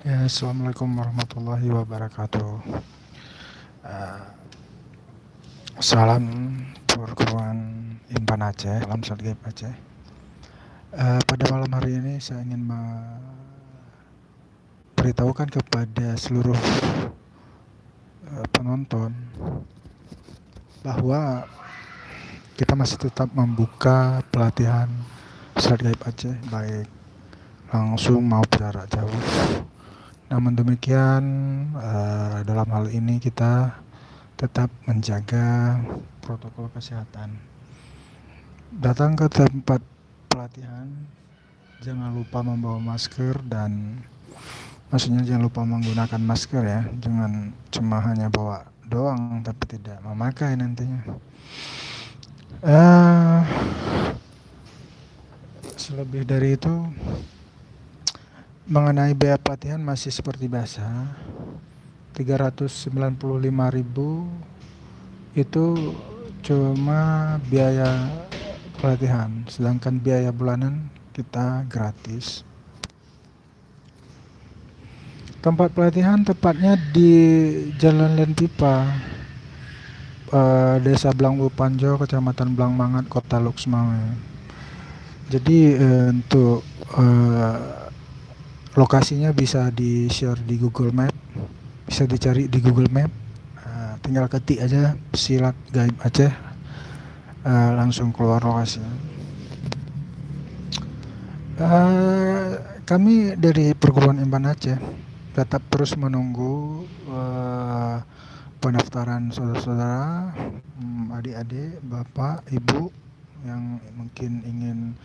Ya, Assalamualaikum warahmatullahi wabarakatuh. Eh, Salam perguruan Impan Aceh, salam Satgaib Aceh. Pada malam hari ini saya ingin memberitahukan kepada seluruh penonton bahwa kita masih tetap membuka pelatihan Satgaib Aceh, baik langsung maupun jarak jauh. Namun demikian, dalam hal ini kita tetap menjaga protokol kesehatan. Datang ke tempat pelatihan, jangan lupa membawa masker dan maksudnya jangan lupa menggunakan masker ya. Jangan cuma hanya bawa doang tapi tidak memakai nantinya. Eh, Selebih dari itu, mengenai biaya pelatihan masih seperti biasa. 395.000 itu cuma biaya pelatihan, sedangkan biaya bulanan kita gratis. Tempat pelatihan tepatnya di Jalan Lentipa, Desa Blangbu Panjo, Kecamatan Blangmangat, Kota Luxmawe. Jadi untuk lokasinya bisa di-share di Google Map, bisa dicari di Google Map. Tinggal ketik aja Silat Gaib Aceh, langsung keluar lokasinya. Kami dari perguruan Imban Aceh tetap terus menunggu pendaftaran saudara-saudara, adik-adik, bapak, ibu yang mungkin ingin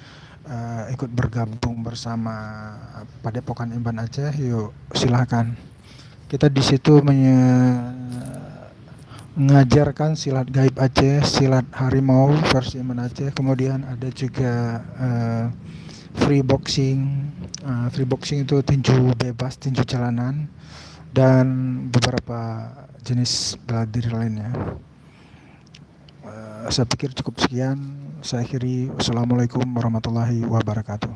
ikut bergabung bersama Padepokan Imban Aceh. Yuk silahkan. Kita di situ mengajarkan silat gaib Aceh, silat harimau versi Imban Aceh. Kemudian ada juga free boxing. Free boxing itu tinju bebas, tinju jalanan, dan beberapa jenis bela diri lainnya. Saya pikir cukup sekian. Saya akhiri. Wassalamualaikum warahmatullahi wabarakatuh.